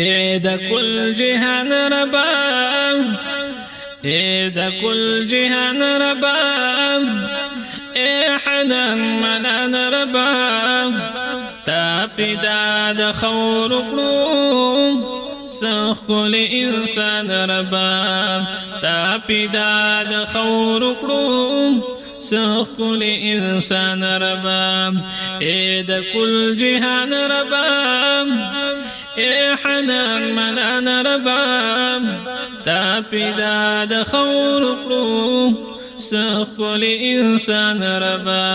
اے د کل جهان ربا اے د کل جهان ربا اے حنان منان ربا تا پیدا د خور کړو سخل انسان ربا تا پیدا د خور کړو سخل انسان ربا اے د کل جهان ربا اے حنان منان ربا تا پیدا د خور کړو سخل انسان ربا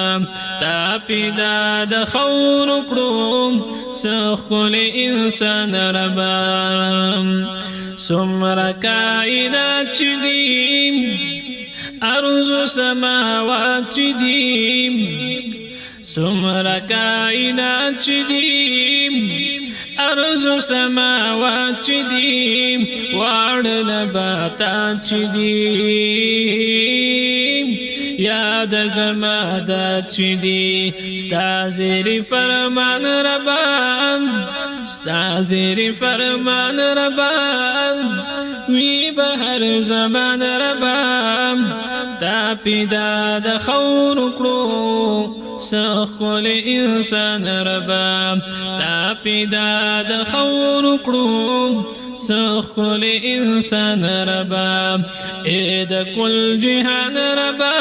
تا پیدا د خور کړو سخل انسان ربا سمر کائنات چې دي ارض سماوات چې دي سمر کائنات چې دي ارض سماوات چې دي واړ نباتات چې دي یاد جمادات چې دي ستا زیر فرمان ربا ستا زیر فرمان ربا وی بهر زمان ربا تا پیدا د خور کړو سخل انسان ربا تا پیدا د خور کړو سخل انسان ربا اے د کل جهان ربا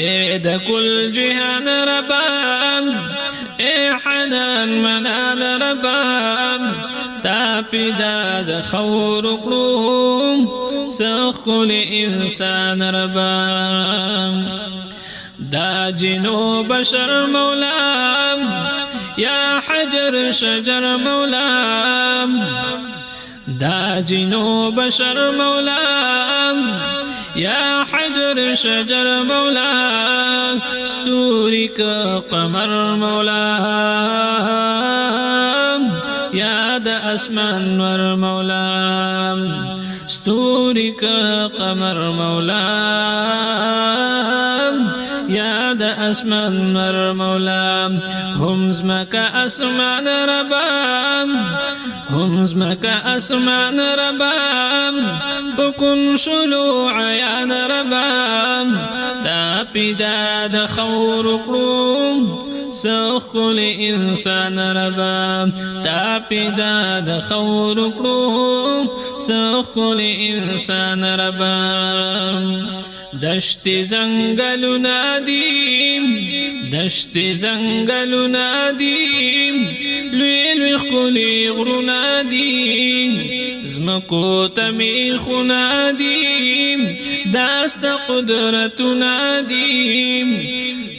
اے د کل جهان ربا اے حنان منان ربا تا پیدا د خور کړو سخل انسان ربا دا جنو بشر مولا یا حجر شجر مولا دا جنو بشر مولا یا حجر شجر مولا ستوری کا قمر مولا یا دا اسمان ور مولا ستوری کا قمر مولا یا د اسمان ور مولا هم زمکا اسمان ربا هم زمکا اسمان ربا بکن شلو عیان ربا تا پیدا د خور کړو سخل انسان ربا تا پیدا د خور کړو سخل انسان ربا دشت زنگلونا دیم دشت زنگلونا دیم لوی لوی خلی غرونا دیم زمکو تمیخونا دیم داست قدرتونا دیم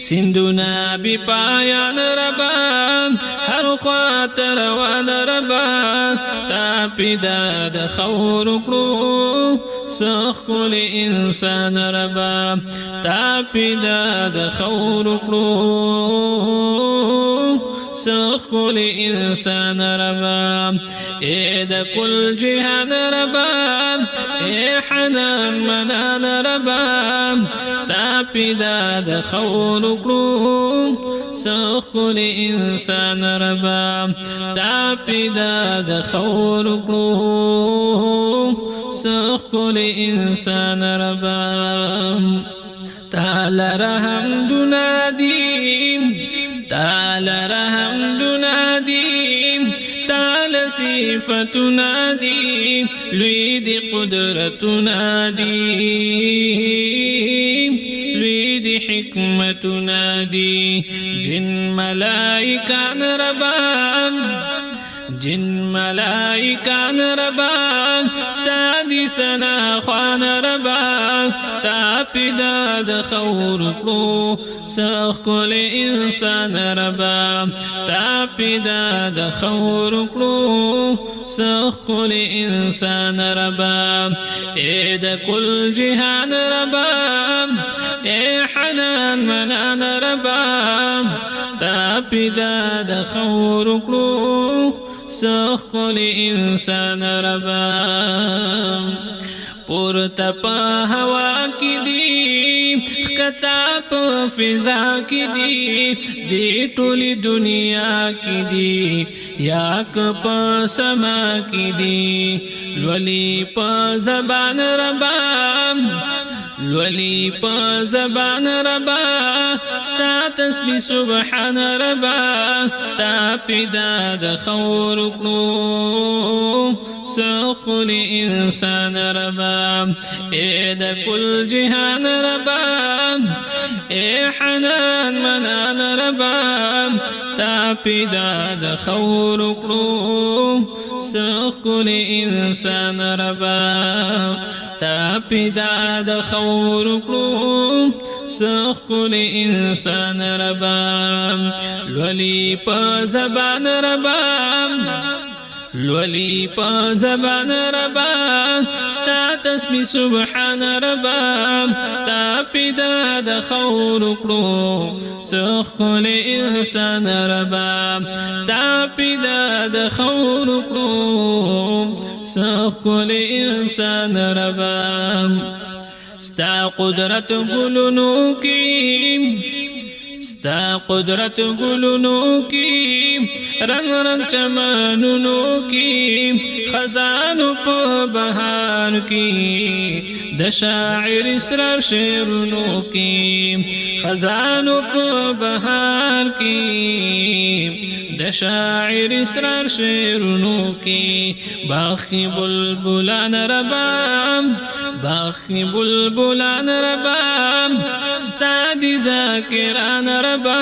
سندونا بی پایان ربا هر خوات روان ربا تا پیدا د خور کړو سخل انسان ربا تا پیدا د خور کړو سخل انسان ربا اے د کل جهان ربا اے حنان منان ربا تا پیدا د خور کړو سخل انسان ربا تا پیدا د خور کړو سخل انسان ربا تعالی رحم دنادیم تعالی رحم دنادیم تعالی صفت نادیم لوی دی قدرت نادیم لوی دی حکمت نادی جن ملائکان ربا جن ملائکان ربا ستادی سنا خوان ربا تا پیدا د خور کړو سخل انسان ربا تا پیدا د خور کړو سخل انسان ربا اے د کل جهان ربا اے حنان منان ربا تا پیدا د خور کړو سخل انسان ربا پورته په هوا کې دي ښکته په فضا کې دي دې ټولې دنیا کې دي یا که په سما کې دي لولي په زبان ربا لولي په زبان ربا ستا تسبیح سبحان ربا تا پیدا د خور کړو سخل انسان ربا اے د کل جهان ربا اے حنان منان ربا تا پیدا د خور کړو سخل انسان ربا تا پیدا د خور کړو سخل انسان ربا لولي په زبان ربا لولي په زبان ربا ستا تسبیح سبحان ربا تا پیدا د خور کړو سخل انسان ربا تا پیدا د خور کړو سخل انسان ربا ستا قدرت ګلونو کې ستا قدرت ګلونو کې رنگ رنگ چمنونو کې خزانو په بهار کې د شاعر اسرار شعرونو کې خزانو په بهار کې د شاعر اسرار شعرونو کې باغ کې بلبلان ربا باغ کې بلبلان ربا ستا دي ذاکران ربا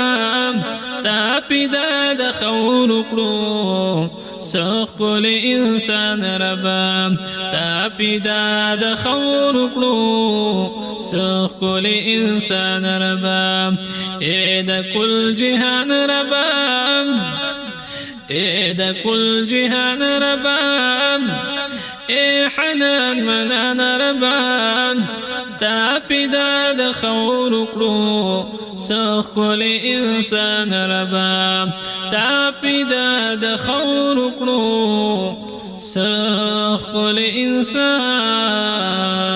تا پیدا د خور کړو سخل انسان ربا تا پیدا د خور کړو سخل انسان ربا اے د کل جهان ربا اے د کل جهان ربا اے حنان منان ربا تا پیدا د خور کړو سخل انسان ربا تا پیدا د خور کړو سخل انسان